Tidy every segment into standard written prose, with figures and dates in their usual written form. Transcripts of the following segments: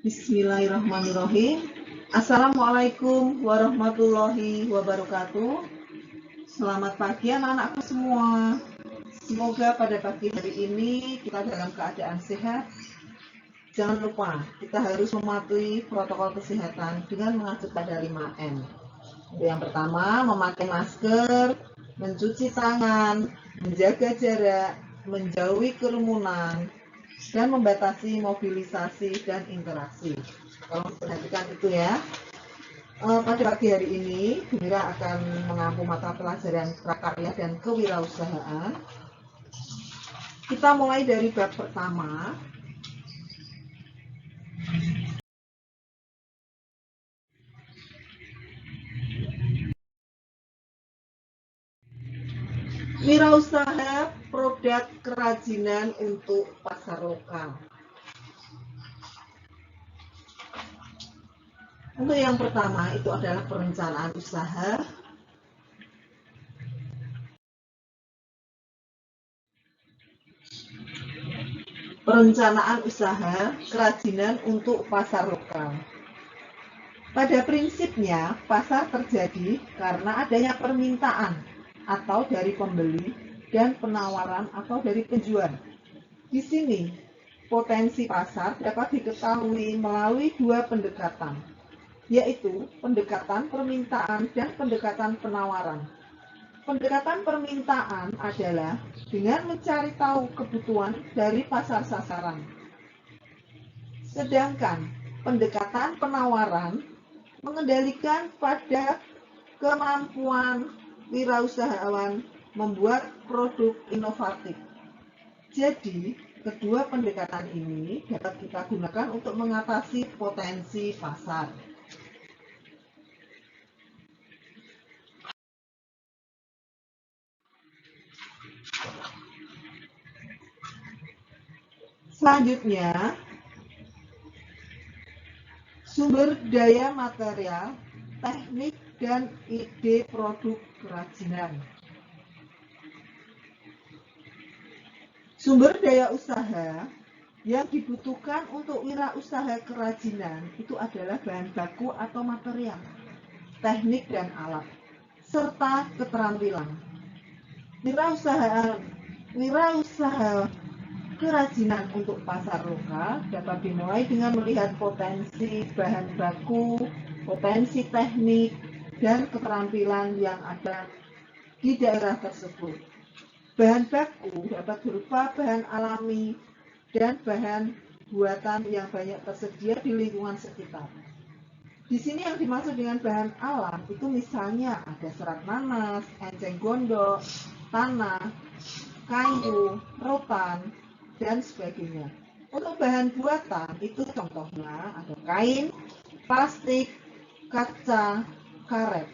Bismillahirrahmanirrahim. Assalamualaikum warahmatullahi wabarakatuh. Selamat pagi anak-anakku semua. Semoga pada pagi hari ini kita dalam keadaan sehat. Jangan lupa, kita harus mematuhi protokol kesehatan dengan mengacu pada 5M. Yang pertama, memakai masker, mencuci tangan, menjaga jarak, menjauhi kerumunan, dan membatasi mobilisasi dan interaksi. Tolong perhatikan itu ya. Pada pagi hari ini, Gembira akan mengampu mata pelajaran prakarya dan kewirausahaan. Kita mulai dari bab pertama. Wirausaha produk kerajinan untuk pasar lokal. Untuk yang pertama itu adalah perencanaan usaha. Perencanaan usaha kerajinan untuk pasar lokal. Pada prinsipnya, pasar terjadi karena adanya permintaan atau dari pembeli dan penawaran atau dari penjual. Di sini, potensi pasar dapat diketahui melalui dua pendekatan, yaitu pendekatan permintaan dan pendekatan penawaran. Pendekatan permintaan adalah dengan mencari tahu kebutuhan dari pasar sasaran. Sedangkan pendekatan penawaran mengendalikan pada kemampuan wirausahawan membuat produk inovatif. Jadi, kedua pendekatan ini dapat kita gunakan untuk mengatasi potensi pasar. Selanjutnya, sumber daya material, teknik, dan ide produk kerajinan. Sumber daya usaha yang dibutuhkan untuk wirausaha kerajinan itu adalah bahan baku atau material, teknik dan alat, serta keterampilan. Wirausaha kerajinan untuk pasar lokal dapat dimulai dengan melihat potensi bahan baku, potensi teknik, dan keterampilan yang ada di daerah tersebut. Bahan baku dapat berupa bahan alami dan bahan buatan yang banyak tersedia di lingkungan sekitar. Di sini yang dimaksud dengan bahan alam itu misalnya ada serat nanas, enceng gondok, tanah, kayu, rotan, dan sebagainya. Untuk bahan buatan itu contohnya ada kain, plastik, kaca, karet.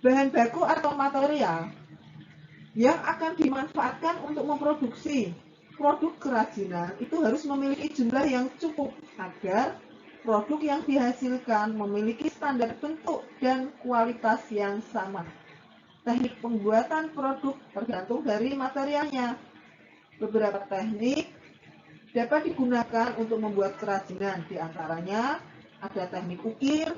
Bahan baku atau material yang akan dimanfaatkan untuk memproduksi produk kerajinan itu harus memiliki jumlah yang cukup agar produk yang dihasilkan memiliki standar bentuk dan kualitas yang sama. Teknik pembuatan produk tergantung dari materialnya. Beberapa teknik dapat digunakan untuk membuat kerajinan, di antaranya ada teknik ukir,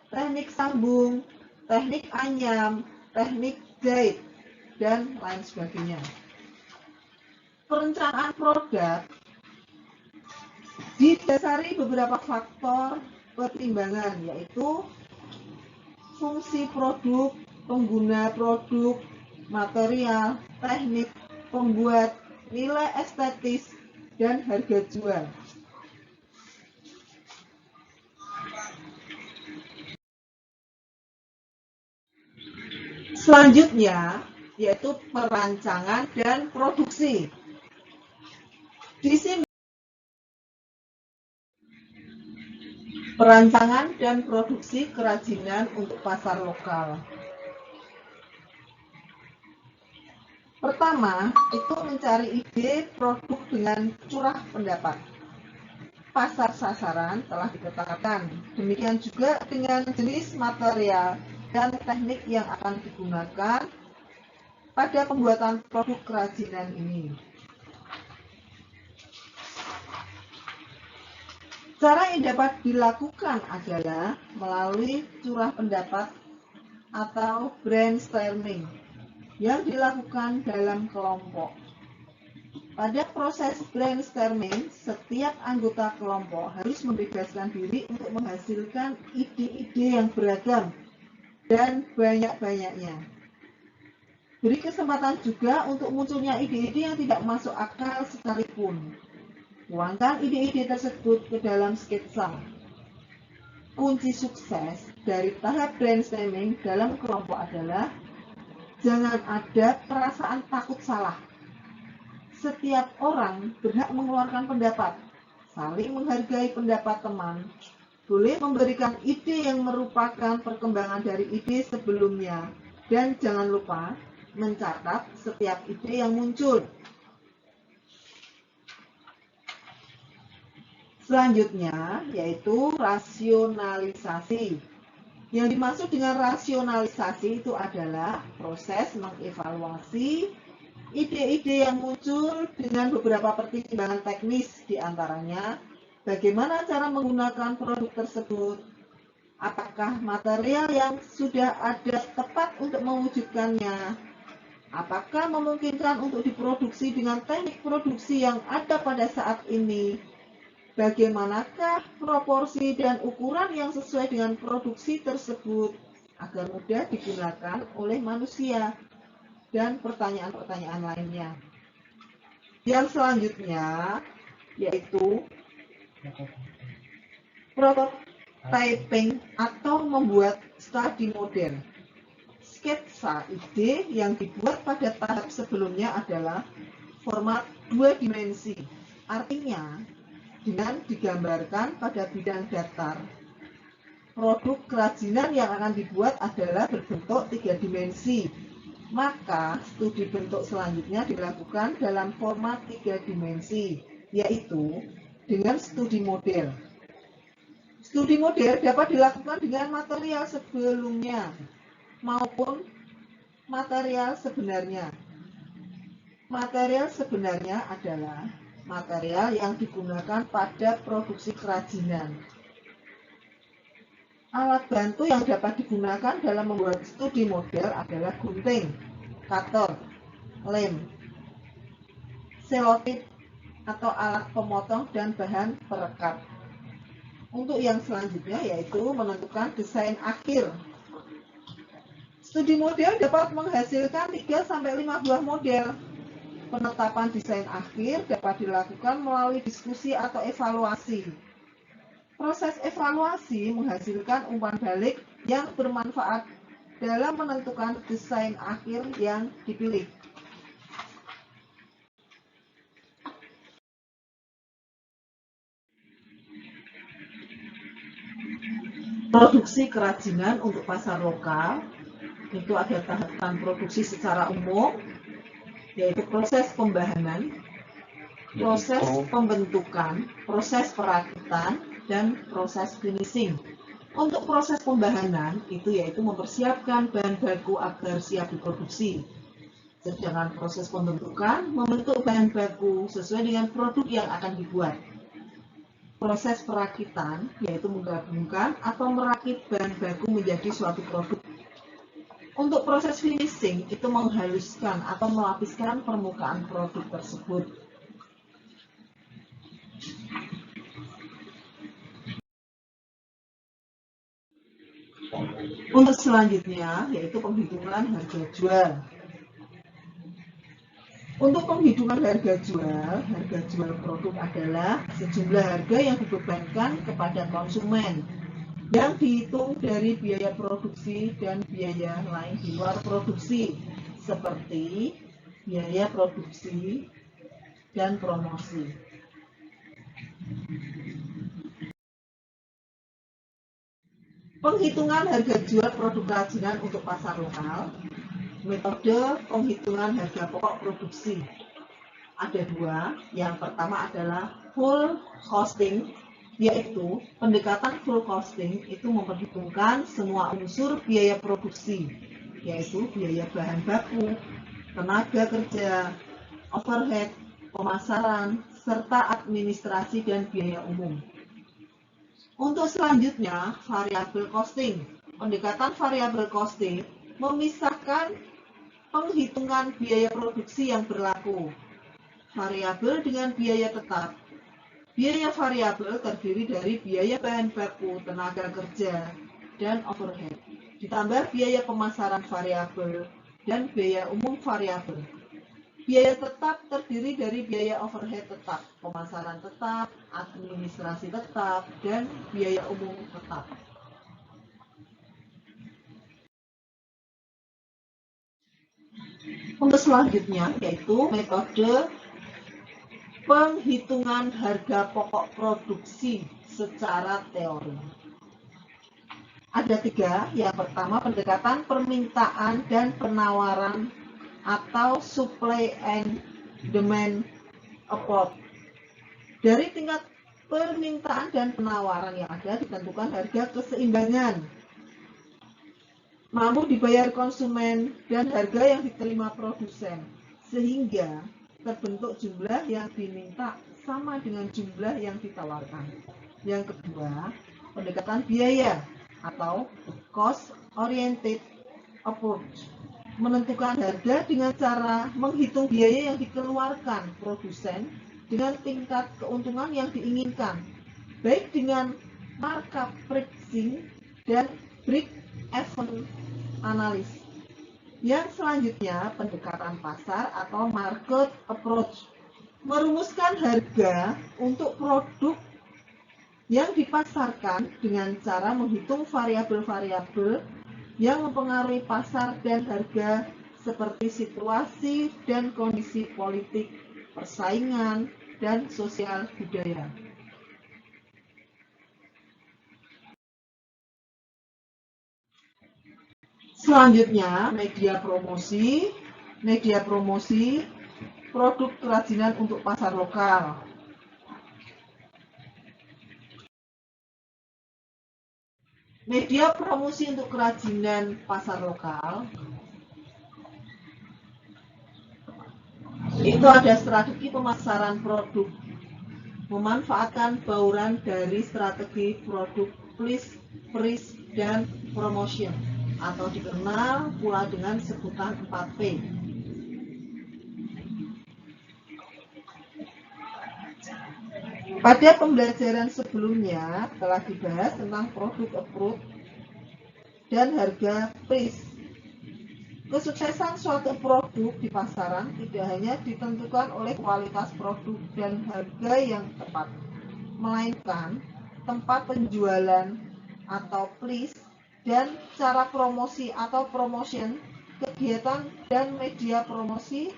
teknik sambung, teknik anyam, teknik jahit, dan lain sebagainya. Perencanaan produk didasari beberapa faktor pertimbangan, yaitu fungsi produk, pengguna produk, material, teknik pembuat, nilai estetis, dan harga jual. Selanjutnya, yaitu perancangan dan produksi. Di sini perancangan dan produksi kerajinan untuk pasar lokal. Pertama, itu mencari ide produk dengan curah pendapat. Pasar sasaran telah dipetakan. Demikian juga dengan jenis material dan teknik yang akan digunakan pada pembuatan produk kerajinan ini. Cara yang dapat dilakukan adalah melalui curah pendapat atau brainstorming yang dilakukan dalam kelompok. Pada proses brainstorming, setiap anggota kelompok harus membebaskan diri untuk menghasilkan ide-ide yang beragam dan banyak-banyaknya. Beri kesempatan juga untuk munculnya ide-ide yang tidak masuk akal sekalipun. Tuangkan ide-ide tersebut ke dalam sketsa. Kunci sukses dari tahap brainstorming dalam kelompok adalah jangan ada perasaan takut salah. Setiap orang berhak mengeluarkan pendapat, saling menghargai pendapat teman, boleh memberikan ide yang merupakan perkembangan dari ide sebelumnya, dan jangan lupa mencatat setiap ide yang muncul. Selanjutnya yaitu rasionalisasi. Yang dimaksud dengan rasionalisasi itu adalah proses mengevaluasi ide-ide yang muncul dengan beberapa pertimbangan teknis, diantaranya bagaimana cara menggunakan produk tersebut, apakah material yang sudah ada tepat untuk mewujudkannya, apakah memungkinkan untuk diproduksi dengan teknik produksi yang ada pada saat ini, bagaimanakah proporsi dan ukuran yang sesuai dengan produksi tersebut agar mudah digunakan oleh manusia, dan pertanyaan-pertanyaan lainnya. Yang selanjutnya yaitu prototyping atau membuat studi model. Sketsa ide yang dibuat pada tahap sebelumnya adalah format 2 dimensi. Artinya, dengan digambarkan pada bidang datar, produk kerajinan yang akan dibuat adalah berbentuk 3 dimensi. Maka studi bentuk selanjutnya dilakukan dalam format 3 dimensi, yaitu dengan studi model. Studi model dapat dilakukan dengan material sebelumnya maupun material sebenarnya. Material sebenarnya adalah material yang digunakan pada produksi kerajinan. Alat bantu yang dapat digunakan dalam membuat studi model adalah gunting, cutter, lem, selotip atau alat pemotong dan bahan perekat. Untuk yang selanjutnya yaitu menentukan desain akhir. Studi model dapat menghasilkan 3-5 buah model. Penetapan desain akhir dapat dilakukan melalui diskusi atau evaluasi. Proses evaluasi menghasilkan umpan balik yang bermanfaat dalam menentukan desain akhir yang dipilih. Produksi kerajinan untuk pasar lokal itu ada tahapan produksi secara umum, yaitu proses pembahanan, proses pembentukan, proses perakitan, dan proses finishing. Untuk proses pembahanan itu yaitu mempersiapkan bahan baku agar siap diproduksi. Sedangkan proses pembentukan membentuk bahan baku sesuai dengan produk yang akan dibuat. Proses perakitan yaitu menggabungkan atau merakit bahan baku menjadi suatu produk. Untuk proses finishing itu menghaluskan atau melapiskan permukaan produk tersebut. Untuk selanjutnya yaitu penghitungan harga jual. Untuk penghitungan harga jual produk adalah sejumlah harga yang dibebankan kepada konsumen yang dihitung dari biaya produksi dan biaya lain di luar produksi seperti biaya produksi dan promosi. Penghitungan harga jual produk kerajinan untuk pasar lokal. Metode penghitungan harga pokok produksi. Ada dua. Yang pertama adalah full costing, yaitu pendekatan full costing itu memperhitungkan semua unsur biaya produksi, yaitu biaya bahan baku, tenaga kerja, overhead, pemasaran, serta administrasi dan biaya umum. Untuk selanjutnya, variabel costing. Pendekatan variabel costing memisahkan penghitungan biaya produksi yang berlaku. Variabel dengan biaya tetap. Biaya variabel terdiri dari biaya bahan baku, tenaga kerja, dan overhead. Ditambah biaya pemasaran variabel dan biaya umum variabel. Biaya tetap terdiri dari biaya overhead tetap, pemasaran tetap, administrasi tetap, dan biaya umum tetap. Untuk selanjutnya yaitu metode penghitungan harga pokok produksi secara teori. Ada 3. Yang pertama, pendekatan permintaan dan penawaran atau supply and demand approach. Dari tingkat permintaan dan penawaran yang ada ditentukan harga keseimbangan, mampu dibayar konsumen, dan harga yang diterima produsen, sehingga terbentuk jumlah yang diminta sama dengan jumlah yang ditawarkan. Yang kedua, pendekatan biaya atau cost oriented approach, menentukan harga dengan cara menghitung biaya yang dikeluarkan produsen dengan tingkat keuntungan yang diinginkan, baik dengan markup pricing dan break-even analysis. Yang selanjutnya, pendekatan pasar atau market approach, merumuskan harga untuk produk yang dipasarkan dengan cara menghitung variabel-variabel yang mempengaruhi pasar dan harga seperti situasi dan kondisi politik, persaingan, dan sosial budaya. Selanjutnya, media promosi. Media promosi produk kerajinan untuk pasar lokal. Media promosi untuk kerajinan pasar lokal itu ada strategi pemasaran produk, memanfaatkan bauran dari strategi produk price dan promotion, atau dikenal pula dengan sebutan 4P. Pada pembelajaran sebelumnya telah dibahas tentang produk approach dan harga price. Kesuksesan suatu produk di pasaran tidak hanya ditentukan oleh kualitas produk dan harga yang tepat, melainkan tempat penjualan atau place dan cara promosi atau promotion, kegiatan dan media promosi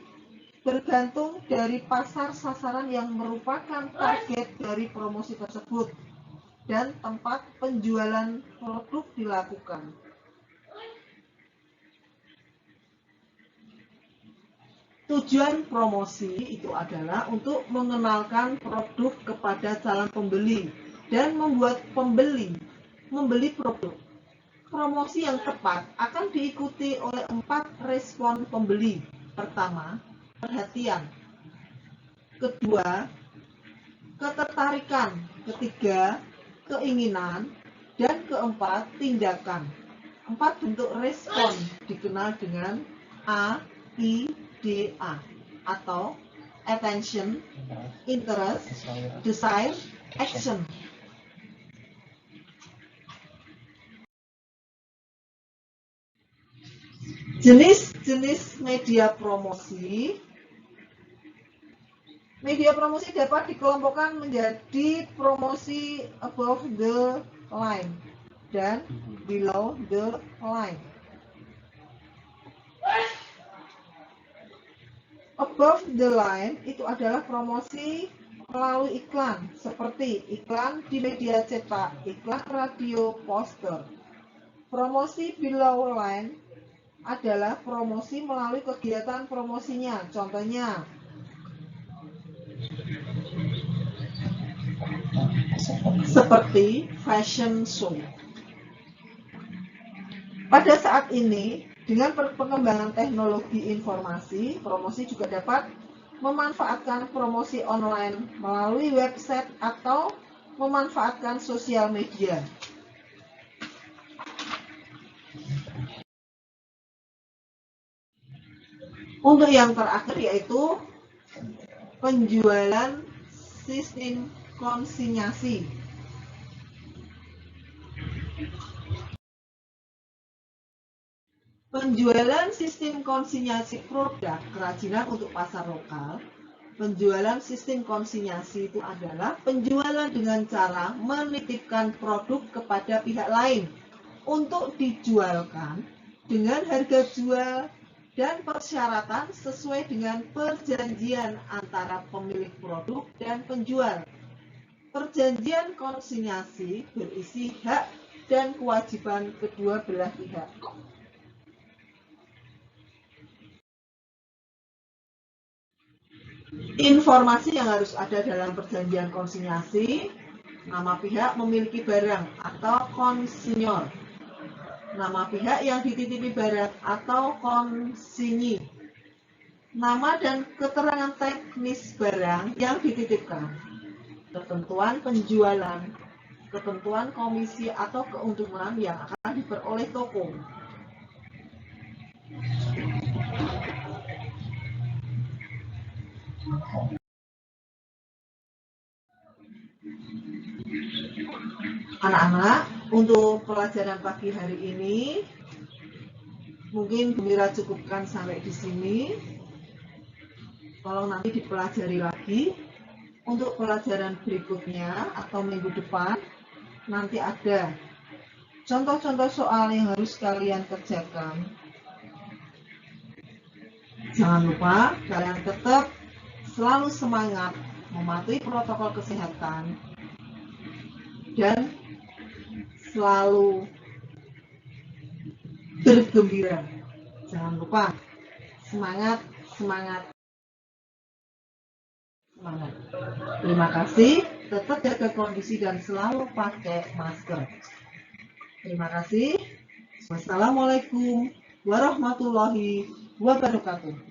bergantung dari pasar sasaran yang merupakan target dari promosi tersebut dan tempat penjualan produk dilakukan. Tujuan promosi itu adalah untuk mengenalkan produk kepada calon pembeli dan membuat pembeli membeli produk. Promosi yang tepat akan diikuti oleh 4 respon pembeli. Pertama, perhatian. Kedua, ketertarikan. Ketiga, keinginan. Dan keempat, tindakan. 4 bentuk respon dikenal dengan AIDA atau attention, interest, desire, action. Jenis-jenis media promosi. Media promosi dapat dikelompokkan menjadi promosi above the line dan below the line. Above the line itu adalah promosi melalui iklan, seperti iklan di media cetak, iklan radio, poster. Promosi below line adalah promosi melalui kegiatan promosinya, contohnya seperti fashion show. Pada saat ini, dengan perkembangan teknologi informasi, promosi juga dapat memanfaatkan promosi online melalui website atau memanfaatkan sosial media. Untuk yang terakhir yaitu penjualan sistem konsinyasi. Penjualan sistem konsinyasi produk kerajinan untuk pasar lokal. Penjualan sistem konsinyasi itu adalah penjualan dengan cara menitipkan produk kepada pihak lain untuk dijualkan dengan harga jual dan persyaratan sesuai dengan perjanjian antara pemilik produk dan penjual. Perjanjian konsinyasi berisi hak dan kewajiban kedua belah pihak. Informasi yang harus ada dalam perjanjian konsinyasi: nama pihak memiliki barang atau konsinyor, nama pihak yang dititipi barang atau konsinyi, nama dan keterangan teknis barang yang dititipkan, ketentuan penjualan, ketentuan komisi atau keuntungan yang akan diperoleh toko. Anak-anak, untuk pelajaran pagi hari ini mungkin Bu Mira cukupkan sampai di sini. Tolong nanti dipelajari lagi. Untuk pelajaran berikutnya atau minggu depan nanti ada contoh-contoh soal yang harus kalian kerjakan. Jangan lupa kalian tetap selalu semangat mematuhi protokol kesehatan dan selalu bergembira. Jangan lupa semangat, semangat, semangat. Terima kasih, tetap jaga kondisi dan selalu pakai masker. Terima kasih. Wassalamualaikum warahmatullahi wabarakatuh.